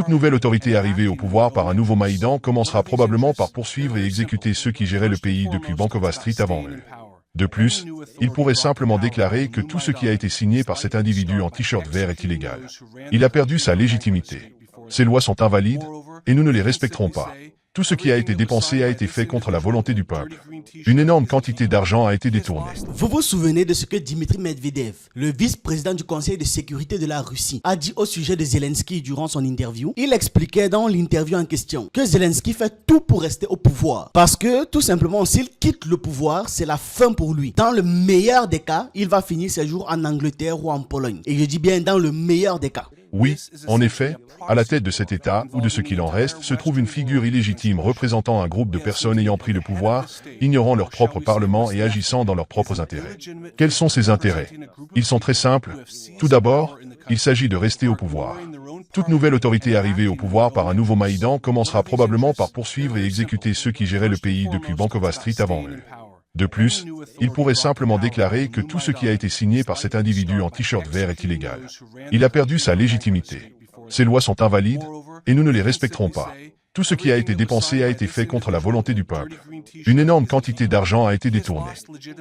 Toute nouvelle autorité arrivée au pouvoir par un nouveau Maïdan commencera probablement par poursuivre et exécuter ceux qui géraient le pays depuis Bankova Street avant eux. De plus, il pourrait simplement déclarer que tout ce qui a été signé par cet individu en t-shirt vert est illégal. Il a perdu sa légitimité. Ces lois sont invalides, et nous ne les respecterons pas. Tout ce qui a été dépensé a été fait contre la volonté du peuple. Une énorme quantité d'argent a été détournée. Vous vous souvenez de ce que Dmitry Medvedev, le vice-président du Conseil de sécurité de la Russie, a dit au sujet de Zelensky durant son interview? Il expliquait dans l'interview en question que Zelensky fait tout pour rester au pouvoir. Parce que, tout simplement, s'il quitte le pouvoir, c'est la fin pour lui. Dans le meilleur des cas, il va finir ses jours en Angleterre ou en Pologne. Et je dis bien dans le meilleur des cas. Oui, en effet, à la tête de cet État, ou de ce qu'il en reste, se trouve une figure illégitime représentant un groupe de personnes ayant pris le pouvoir, ignorant leur propre parlement et agissant dans leurs propres intérêts. Quels sont ces intérêts? Ils sont très simples. Tout d'abord, il s'agit de rester au pouvoir. Toute nouvelle autorité arrivée au pouvoir par un nouveau Maïdan commencera probablement par poursuivre et exécuter ceux qui géraient le pays depuis Bankova Street avant eux. De plus, il pourrait simplement déclarer que tout ce qui a été signé par cet individu en t-shirt vert est illégal. Il a perdu sa légitimité. Ces lois sont invalides, et nous ne les respecterons pas. Tout ce qui a été dépensé a été fait contre la volonté du peuple. Une énorme quantité d'argent a été détournée.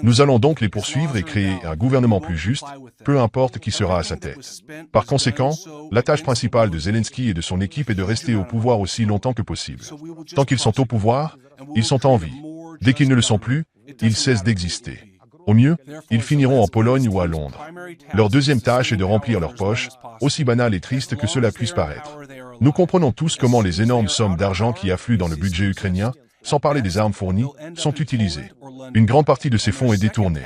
Nous allons donc les poursuivre et créer un gouvernement plus juste, peu importe qui sera à sa tête. Par conséquent, la tâche principale de Zelensky et de son équipe est de rester au pouvoir aussi longtemps que possible. Tant qu'ils sont au pouvoir, ils sont en vie. Dès qu'ils ne le sont plus, ils cessent d'exister. Au mieux, ils finiront en Pologne ou à Londres. Leur deuxième tâche est de remplir leurs poches, aussi banale et triste que cela puisse paraître. Nous comprenons tous comment les énormes sommes d'argent qui affluent dans le budget ukrainien, sans parler des armes fournies, sont utilisées. Une grande partie de ces fonds est détournée.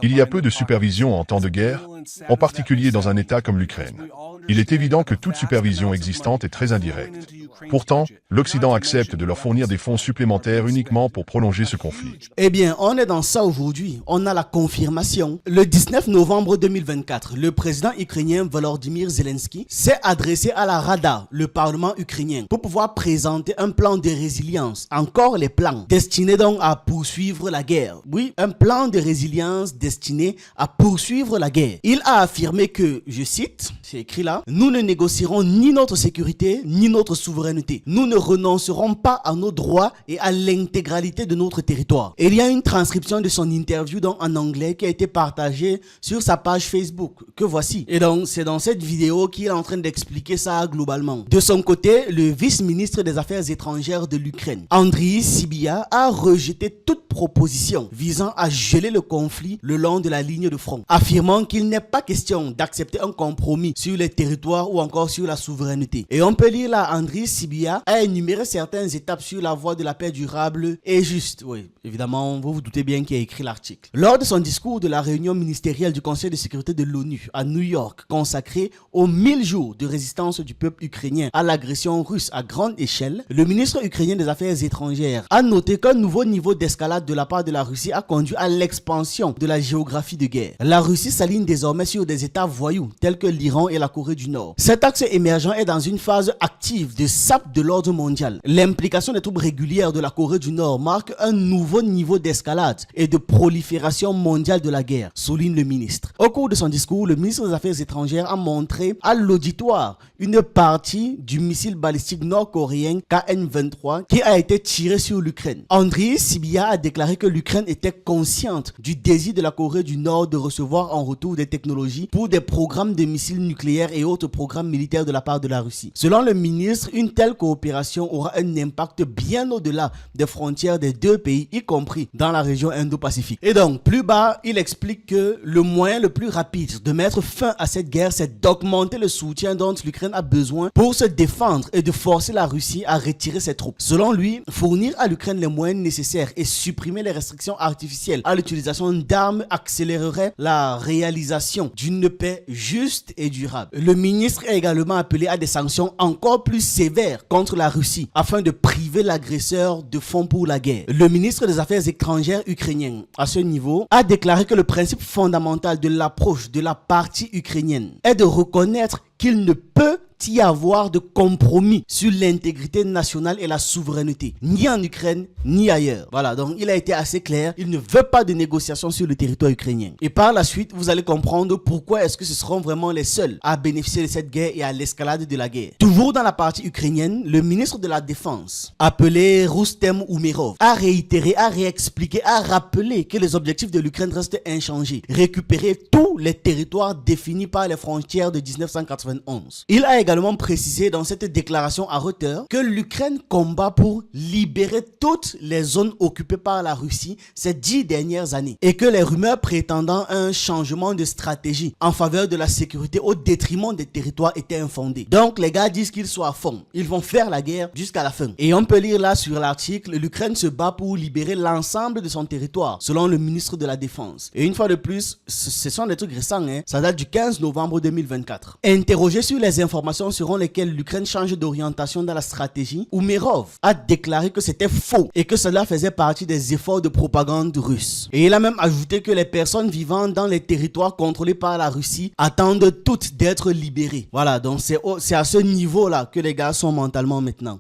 Il y a peu de supervision en temps de guerre, en particulier dans un État comme l'Ukraine. Il est évident que toute supervision existante est très indirecte. Pourtant, l'Occident accepte de leur fournir des fonds supplémentaires uniquement pour prolonger ce conflit. Eh bien, on est dans ça aujourd'hui. On a la confirmation. Le 19 novembre 2024, le président ukrainien Volodymyr Zelensky s'est adressé à la Rada, le parlement ukrainien, pour pouvoir présenter un plan de résilience. Encore les plans, destinés donc à poursuivre la guerre. Oui, un plan de résilience destiné à poursuivre la guerre. Il a affirmé que, je cite, c'est écrit là, « Nous ne négocierons ni notre sécurité, ni notre souveraineté. Nous ne renoncerons pas à nos droits et à l'intégralité de notre territoire. » Et il y a une transcription de son interview en anglais qui a été partagée sur sa page Facebook, que voici. Et donc, c'est dans cette vidéo qu'il est en train d'expliquer ça globalement. De son côté, le vice-ministre des Affaires étrangères de l'Ukraine, Andriy Sybiha, a rejeté toute proposition visant à geler le conflit le long de la ligne de front, affirmant qu'il n'est pas question d'accepter un compromis sur les territoires ou encore sur la souveraineté. Et on peut lire là, Andriy Sybiha a énuméré certaines étapes sur la voie de la paix durable et juste. Oui, évidemment, vous vous doutez bien qui a écrit l'article. Lors de son discours de la réunion ministérielle du Conseil de sécurité de l'ONU à New York, consacré aux 1000 jours de résistance du peuple ukrainien à l'agression russe à grande échelle, le ministre ukrainien des Affaires étrangères a noté qu'un nouveau niveau d'escalade de la part de la Russie a conduit à l'expansion de la géographie de guerre. La Russie s'aligne désormais sur des États voyous tels que l'Iran et la Corée du Nord. Cet axe émergent est dans une phase active de sape de l'ordre mondial. L'implication des troupes régulières de la Corée du Nord marque un nouveau niveau d'escalade et de prolifération mondiale de la guerre, souligne le ministre. Au cours de son discours, le ministre des Affaires étrangères a montré à l'auditoire une partie du missile balistique nord-coréen KN-23 qui a été tiré sur l'Ukraine. Andriy Sybiha a déclaré que l'Ukraine était consciente du désir de la Corée du Nord de recevoir en retour des technologies pour des programmes de missiles nucléaires et autres programmes militaires de la part de la Russie. Selon le ministre, une telle coopération aura un impact bien au-delà des frontières des deux pays, y compris dans la région Indo-Pacifique. Et donc, plus bas, il explique que le moyen le plus rapide de mettre fin à cette guerre, c'est d'augmenter le soutien dont l'Ukraine a besoin pour se défendre et de forcer la Russie à retirer ses troupes. Selon lui, fournir à l'Ukraine les moyens nécessaires et supprimer les restrictions artificielles à l'utilisation d'armes accélérerait la réalisation d'une paix juste et durable. Le ministre a également appelé à des sanctions encore plus sévères contre la Russie afin de priver l'agresseur de fonds pour la guerre. Le ministre des Affaires étrangères ukrainien, à ce niveau, a déclaré que le principe fondamental de l'approche de la partie ukrainienne est de reconnaître qu'il ne peut y avoir de compromis sur l'intégrité nationale et la souveraineté, ni en Ukraine, ni ailleurs. Voilà, donc il a été assez clair, il ne veut pas de négociations sur le territoire ukrainien. Et par la suite, vous allez comprendre pourquoi est-ce que ce seront vraiment les seuls à bénéficier de cette guerre et à l'escalade de la guerre. Toujours dans la partie ukrainienne, le ministre de la Défense, appelé Rustem Umerov, a réitéré, a réexpliqué, a rappelé que les objectifs de l'Ukraine restent inchangés. Récupérer tous les territoires définis par les frontières de 1991. Il a également précisé dans cette déclaration à Reuters que l'Ukraine combat pour libérer toutes les zones occupées par la Russie ces 10 dernières années et que les rumeurs prétendant un changement de stratégie en faveur de la sécurité au détriment des territoires étaient infondées. Donc les gars disent qu'ils sont à fond. Ils vont faire la guerre jusqu'à la fin. Et on peut lire là sur l'article, l'Ukraine se bat pour libérer l'ensemble de son territoire selon le ministre de la Défense. Et une fois de plus, ce sont des trucs récents, hein. Ça date du 15 novembre 2024. Interrogé sur les informations selon lesquelles l'Ukraine change d'orientation dans la stratégie, Umerov a déclaré que c'était faux et que cela faisait partie des efforts de propagande russe. Et il a même ajouté que les personnes vivant dans les territoires contrôlés par la Russie attendent toutes d'être libérées. Voilà, donc c'est à ce niveau-là que les gars sont mentalement maintenant.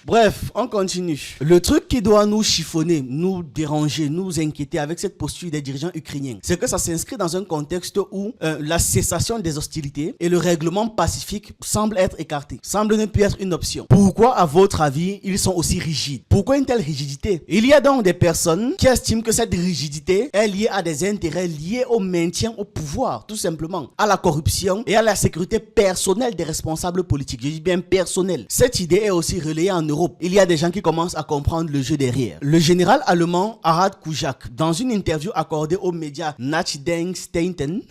Bref, on continue. Le truc qui doit nous chiffonner, nous déranger, nous inquiéter avec cette posture des dirigeants ukrainiens, c'est que ça s'inscrit dans un contexte où la cessation des hostilités et le règlement pacifique semblent être écartés, semblent ne plus être une option. Pourquoi, à votre avis, ils sont aussi rigides? Pourquoi une telle rigidité? Il y a donc des personnes qui estiment que cette rigidité est liée à des intérêts liés au maintien au pouvoir, tout simplement, à la corruption et à la sécurité personnelle des responsables politiques. Je dis bien personnelle. Cette idée est aussi relayée en Europe. Il y a des gens qui commencent à comprendre le jeu derrière. Le général allemand Harald Kujak, dans une interview accordée aux médias Nachrichten,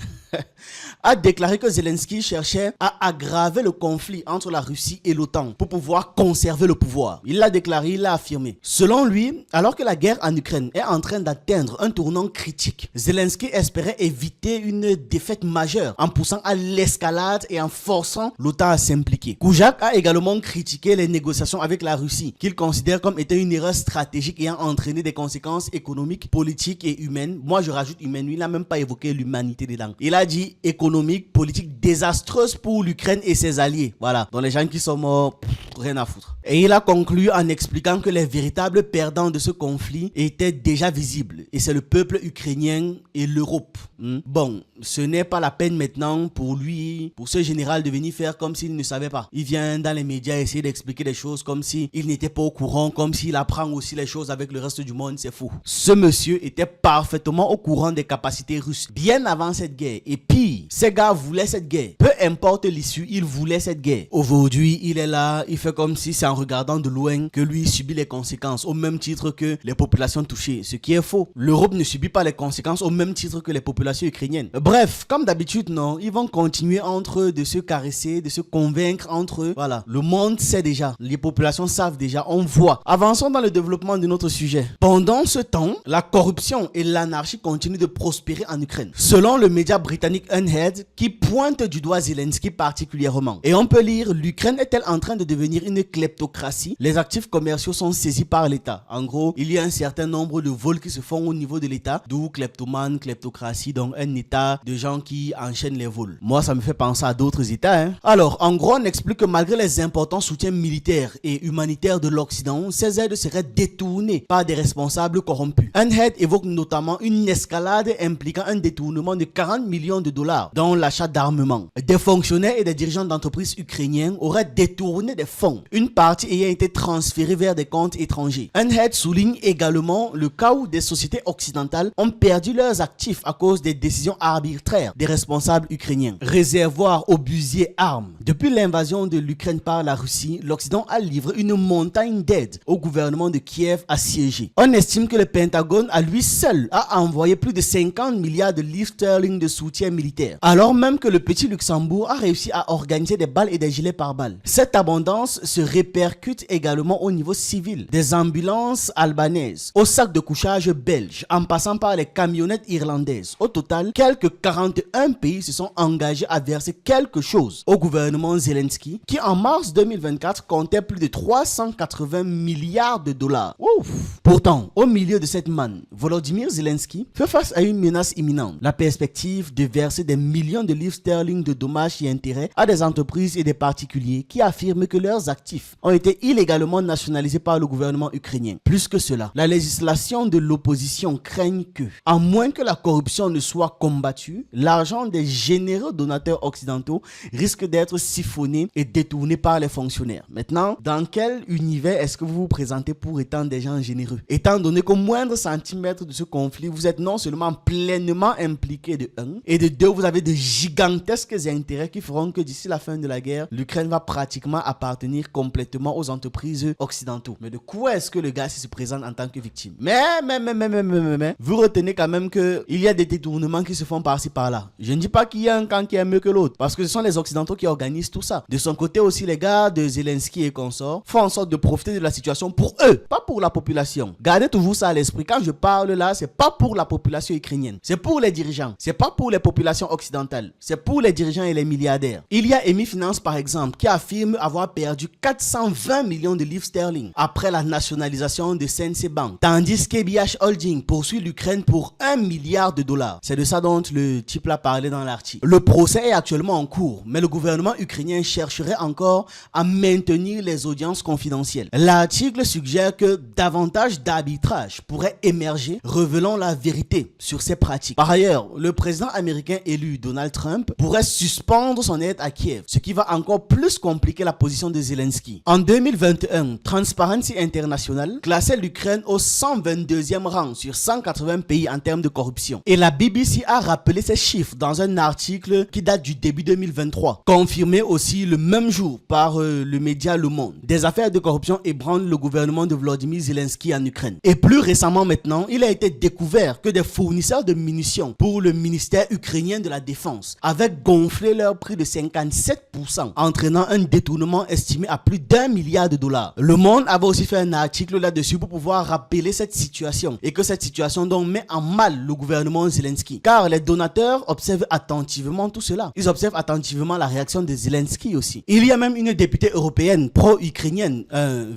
a déclaré que Zelensky cherchait à aggraver le conflit entre la Russie et l'OTAN pour pouvoir conserver le pouvoir. Il l'a déclaré, il l'a affirmé. Selon lui, alors que la guerre en Ukraine est en train d'atteindre un tournant critique, Zelensky espérait éviter une défaite majeure en poussant à l'escalade et en forçant l'OTAN à s'impliquer. Kujak a également critiqué les négociations avec la Russie, qu'il considère comme étant une erreur stratégique ayant entraîné des conséquences économiques, politiques et humaines. Moi, je rajoute humaines, il n'a même pas évoqué l'humanité dedans. Il a dit économique, politique désastreuse pour l'Ukraine et ses alliés. Voilà. Donc les gens qui sont morts, rien à foutre. Et il a conclu en expliquant que les véritables perdants de ce conflit étaient déjà visibles. Et c'est le peuple ukrainien et l'Europe. Bon, ce n'est pas la peine maintenant pour lui, pour ce général de venir faire comme s'il ne savait pas. Il vient dans les médias essayer d'expliquer des choses comme s'il n'était pas au courant, comme s'il apprend aussi les choses avec le reste du monde, c'est fou. Ce monsieur était parfaitement au courant des capacités russes, bien avant cette guerre. Et pire, ces gars voulaient cette guerre. Peu importe l'issue, ils voulaient cette guerre. Aujourd'hui, il est là, il fait comme si c'est en regardant de loin que lui subit les conséquences, au même titre que les populations touchées. Ce qui est faux. L'Europe ne subit pas les conséquences au même titre que les populations ukrainiennes. Bref, comme d'habitude, non, ils vont continuer entre eux de se caresser, de se convaincre entre eux. Voilà, le monde sait déjà, les populations savent déjà, on voit. Avançons dans le développement de notre sujet. Pendant ce temps, la corruption et l'anarchie continuent de prospérer en Ukraine. Selon le média britannique Unhead, qui pointe du doigt Zelensky particulièrement. Et on peut lire, l'Ukraine est-elle en train de devenir une kleptocratie? Les actifs commerciaux sont saisis par l'État. En gros, il y a un certain nombre de vols qui se font au niveau de l'État, d'où kleptomane, kleptocratie, donc un État de gens qui enchaînent les vols. Moi, ça me fait penser à d'autres États. Alors, en gros, on explique que malgré les importants soutiens militaires et humanitaires de l'Occident, ces aides seraient détournées par des responsables corrompus. Unhead évoque notamment une escalade impliquant un détournement de 40 millions de dollars dans l'achat d'armement. Des fonctionnaires et des dirigeants d'entreprises ukrainiens auraient détourné des fonds, une partie ayant été transférée vers des comptes étrangers. Unhead souligne également le cas où des sociétés occidentales ont perdu leurs actifs à cause des décisions arbitraires des responsables ukrainiens. Réservoir, obusiers, armes. Depuis l'invasion de l'Ukraine par la Russie, l'Occident a livré une montagne d'aide au gouvernement de Kiev assiégé. On estime que le Pentagone à lui seul a envoyé plus de 50 milliards de livres sterling de soutien militaire. Alors même que le petit Luxembourg a réussi à organiser des balles et des gilets pare-balles. Cette abondance se répète répercute également au niveau civil. Des ambulances albanaises, aux sacs de couchage belges, en passant par les camionnettes irlandaises. Au total, quelques 41 pays se sont engagés à verser quelque chose au gouvernement Zelensky, qui en mars 2024 comptait plus de 380 milliards de dollars. Ouf. Pourtant, au milieu de cette manne, Volodymyr Zelensky fait face à une menace imminente. La perspective de verser des millions de livres sterling de dommages et intérêts à des entreprises et des particuliers qui affirment que leurs actifs ont été illégalement nationalisés par le gouvernement ukrainien. Plus que cela, la législation de l'opposition craigne que, à moins que la corruption ne soit combattue, l'argent des généreux donateurs occidentaux risque d'être siphonné et détourné par les fonctionnaires. Maintenant, dans quel univers est-ce que vous vous présentez pour étant des gens généreux? Étant donné qu'au moindre centimètre de ce conflit, vous êtes non seulement pleinement impliqué de 1, et de 2, vous avez de gigantesques intérêts qui feront que d'ici la fin de la guerre, l'Ukraine va pratiquement appartenir complètement aux entreprises occidentaux. Mais de quoi est-ce que le gars se présente en tant que victime? Mais, vous retenez quand même qu'il y a des détournements qui se font par-ci par-là. Je ne dis pas qu'il y a un camp qui est mieux que l'autre, parce que ce sont les occidentaux qui organisent tout ça. De son côté aussi, les gars de Zelensky et consorts font en sorte de profiter de la situation pour eux, pas pour la population. Gardez toujours ça à l'esprit. Quand je parle là, c'est pas pour la population ukrainienne, c'est pour les dirigeants, c'est pas pour les populations occidentales, c'est pour les dirigeants et les milliardaires. Il y a Emi Finance par exemple qui affirme avoir perdu 420 millions de livres sterling après la nationalisation de SNC Bank, tandis qu'EBH Holding poursuit l'Ukraine pour 1 milliard de dollars. C'est de ça dont le type l'a parlé dans l'article. Le procès est actuellement en cours, mais le gouvernement ukrainien chercherait encore à maintenir les audiences confidentielles. L'article suggère que davantage d'arbitrage pourrait émerger, révélant la vérité sur ces pratiques. Par ailleurs, le président américain élu Donald Trump pourrait suspendre son aide à Kiev, ce qui va encore plus compliquer la position de Zelensky. En 2021, Transparency International classait l'Ukraine au 122e rang sur 180 pays en termes de corruption. Et la BBC a rappelé ces chiffres dans un article qui date du début 2023, confirmé aussi le même jour par le média Le Monde. Des affaires de corruption ébranlent le gouvernement de Volodymyr Zelensky en Ukraine. Et plus récemment maintenant, il a été découvert que des fournisseurs de munitions pour le ministère ukrainien de la Défense avaient gonflé leur prix de 57%, entraînant un détournement estimé à plus d'1 milliard de dollars. Le Monde avait aussi fait un article là-dessus pour pouvoir rappeler cette situation et que cette situation donc met en mal le gouvernement Zelensky. Car les donateurs observent attentivement tout cela. Ils observent attentivement la réaction de Zelensky aussi. Il y a même une députée européenne pro-ukrainienne,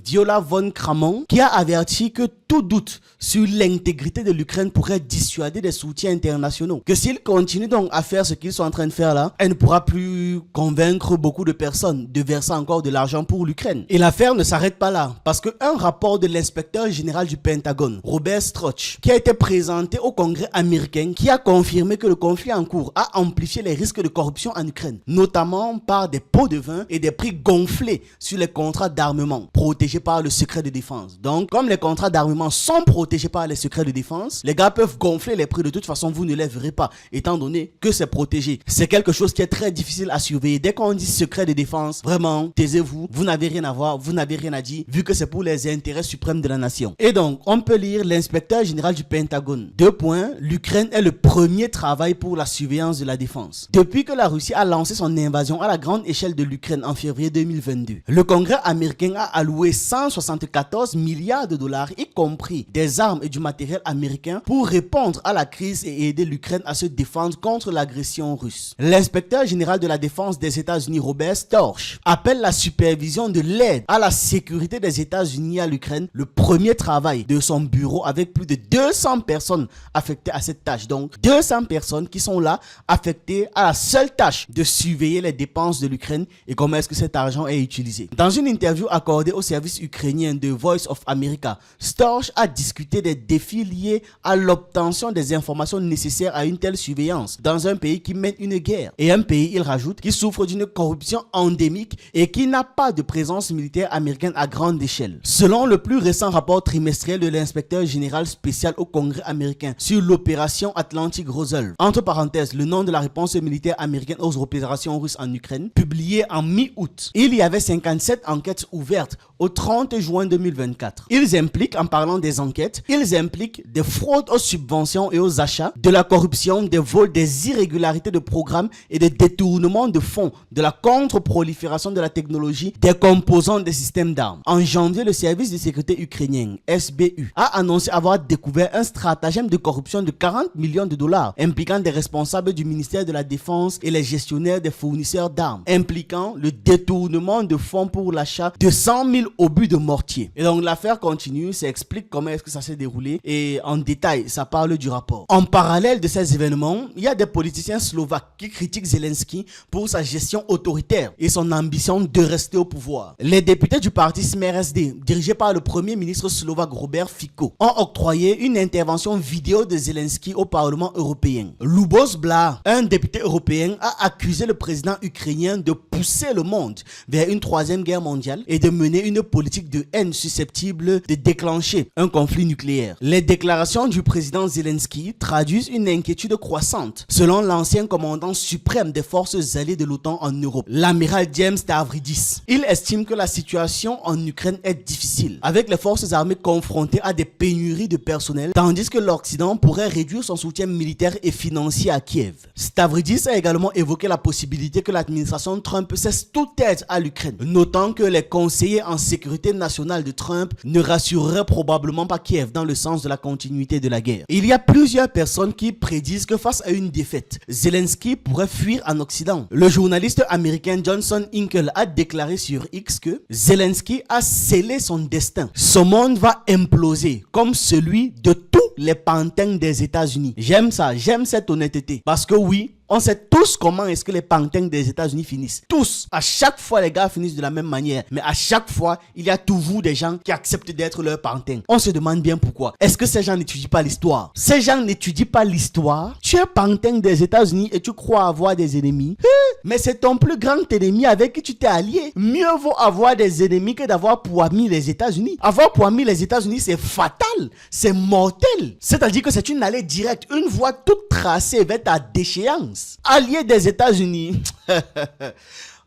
Viola von Kramon, qui a averti que tout doute sur l'intégrité de l'Ukraine pourrait dissuader des soutiens internationaux. Que s'ils continuent donc à faire ce qu'ils sont en train de faire là, elle ne pourra plus convaincre beaucoup de personnes de verser encore de l'argent pour l'Ukraine. Et l'affaire ne s'arrête pas là, parce qu'un rapport de l'inspecteur général du Pentagone, Robert Strauch, qui a été présenté au Congrès américain, qui a confirmé que le conflit en cours a amplifié les risques de corruption en Ukraine, notamment par des pots de vin et des prix gonflés sur les contrats d'armement protégés par le secret de défense. Donc, comme les contrats d'armement sont protégés par les secrets de défense, les gars peuvent gonfler les prix. De toute façon, vous ne les verrez pas, étant donné que c'est protégé. C'est quelque chose qui est très difficile à surveiller. Dès qu'on dit secret de défense, vraiment, taisez-vous, vous n'avez rien à voir, vous n'avez rien à dire, vu que c'est pour les intérêts suprêmes de la nation. Et donc, on peut lire l'inspecteur général du Pentagone. 2 points, l'Ukraine est le premier travail pour la surveillance de la défense. Depuis que la Russie a lancé son invasion à la grande échelle de l'Ukraine en février 2022, le Congrès américain a alloué 174 milliards de dollars, y compris des armes et du matériel américain, pour répondre à la crise et aider l'Ukraine à se défendre contre l'agression russe. L'inspecteur général de la défense des États-Unis, Robert Storch, appelle la supervision de l'aide à la sécurité des États-Unis à l'Ukraine le premier travail de son bureau, avec plus de 200 personnes affectées à cette tâche. Donc 200 personnes qui sont là affectées à la seule tâche de surveiller les dépenses de l'Ukraine et comment est-ce que cet argent est utilisé. Dans une interview accordée au service ukrainien de Voice of America, Storch a discuté des défis liés à l'obtention des informations nécessaires à une telle surveillance dans un pays qui mène une guerre, et un pays, il rajoute, qui souffre d'une corruption endémique et qui n'a pas de présence militaire américaine à grande échelle. Selon le plus récent rapport trimestriel de l'inspecteur général spécial au Congrès américain sur l'opération Atlantic Resolve, entre parenthèses le nom de la réponse militaire américaine aux opérations russes en Ukraine, publié en mi-août, il y avait 57 enquêtes ouvertes au 30 juin 2024. Ils impliquent, en parlant des enquêtes, ils impliquent des fraudes aux subventions et aux achats, de la corruption, des vols, des irrégularités de programmes et des détournements de fonds, de la contre-prolifération de la technologie, des composants des systèmes d'armes. En janvier, le service de sécurité ukrainien, SBU, a annoncé avoir découvert un stratagème de corruption de 40 millions de dollars, impliquant des responsables du ministère de la Défense et les gestionnaires des fournisseurs d'armes, impliquant le détournement de fonds pour l'achat de 100 000 obus de mortier. Et donc l'affaire continue, ça explique comment est-ce que ça s'est déroulé et en détail, ça parle du rapport. En parallèle de ces événements, il y a des politiciens slovaques qui critiquent Zelensky pour sa gestion autoritaire et son ambition de rester au pouvoir. Les députés du parti SMERSD, dirigés par le premier ministre slovaque Robert Fico, ont octroyé une intervention vidéo de Zelensky au Parlement européen. Lubos Blah, un député européen, a accusé le président ukrainien de pousser le monde vers une troisième guerre mondiale et de mener une politique de haine susceptible de déclencher un conflit nucléaire. Les déclarations du président Zelensky traduisent une inquiétude croissante, selon l'ancien commandant suprême des forces alliées de l'OTAN en Europe, l'amiral James Stavridis. Il estime que la situation en Ukraine est difficile, avec les forces armées confrontées à des pénuries de personnel, tandis que l'Occident pourrait réduire son soutien militaire et financier à Kiev. Stavridis a également évoqué la possibilité que l'administration Trump cesse toute aide à l'Ukraine, notant que les conseillers en sécurité nationale de Trump ne rassureraient probablement pas Kiev dans le sens de la continuité de la guerre. Il y a plusieurs personnes qui prédisent que face à une défaite, Zelensky pourrait fuir en Occident. Le journaliste américain Johnson Hinkle a déclaré sur X que Zelensky a scellé son destin. Son monde va imploser comme celui de tous les pantins des États-Unis. J'aime ça, j'aime cette honnêteté. Parce que oui, on sait tous comment est-ce que les pantins des États-Unis finissent. Tous. À chaque fois, les gars finissent de la même manière. Mais à chaque fois, il y a toujours des gens qui acceptent d'être leur pantin. On se demande bien pourquoi. Est-ce que ces gens n'étudient pas l'histoire? Ces gens n'étudient pas l'histoire. Tu es pantin des États-Unis et tu crois avoir des ennemis. Mais c'est ton plus grand ennemi avec qui tu t'es allié. Mieux vaut avoir des ennemis que d'avoir pour amis les États-Unis. Avoir pour amis les États-Unis, c'est fatal. C'est mortel. C'est-à-dire que c'est une allée directe, une voie toute tracée vers ta déchéance. Allié des États-Unis.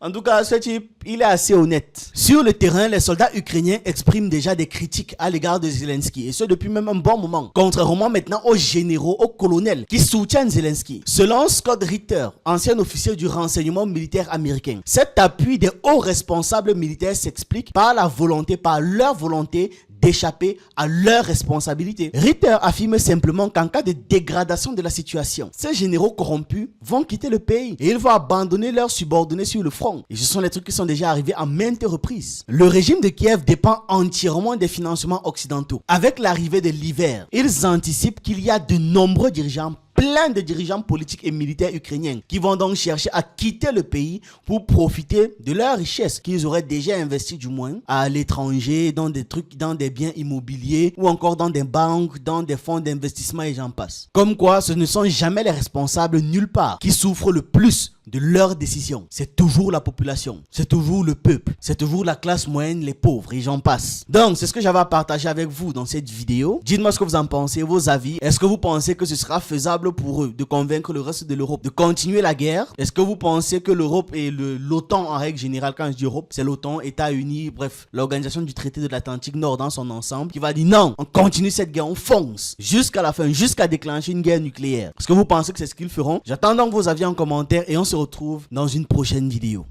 En tout cas, ce type, il est assez honnête. Sur le terrain, les soldats ukrainiens expriment déjà des critiques à l'égard de Zelensky, et ce depuis même un bon moment. Contrairement maintenant aux généraux, aux colonels qui soutiennent Zelensky. Selon Scott Ritter, ancien officier du renseignement militaire américain, cet appui des hauts responsables militaires s'explique par leur volonté d'échapper à leurs responsabilités. Ritter affirme simplement qu'en cas de dégradation de la situation, ces généraux corrompus vont quitter le pays et ils vont abandonner leurs subordonnés sur le front. Et ce sont les trucs qui sont déjà arrivés à maintes reprises. Le régime de Kiev dépend entièrement des financements occidentaux. Avec l'arrivée de l'hiver, ils anticipent qu'il y a de nombreux dirigeants, plein de dirigeants politiques et militaires ukrainiens qui vont donc chercher à quitter le pays pour profiter de leurs richesses qu'ils auraient déjà investies du moins à l'étranger, dans des trucs, dans des biens immobiliers ou encore dans des banques, dans des fonds d'investissement et j'en passe. Comme quoi, ce ne sont jamais les responsables nulle part qui souffrent le plus de leurs décisions. C'est toujours la population, c'est toujours le peuple, c'est toujours la classe moyenne, les pauvres et j'en passe. Donc, c'est ce que j'avais à partager avec vous dans cette vidéo. Dites-moi ce que vous en pensez, vos avis. Est-ce que vous pensez que ce sera faisable pour eux de convaincre le reste de l'Europe de continuer la guerre? Est-ce que vous pensez que l'Europe et l'OTAN en règle générale, quand je dis Europe, c'est l'OTAN, États-Unis, bref, l'organisation du traité de l'Atlantique Nord dans son ensemble, qui va dire non, on continue cette guerre, on fonce jusqu'à la fin, jusqu'à déclencher une guerre nucléaire? Est-ce que vous pensez que c'est ce qu'ils feront? J'attends donc vos avis en commentaire et on se retrouve dans une prochaine vidéo.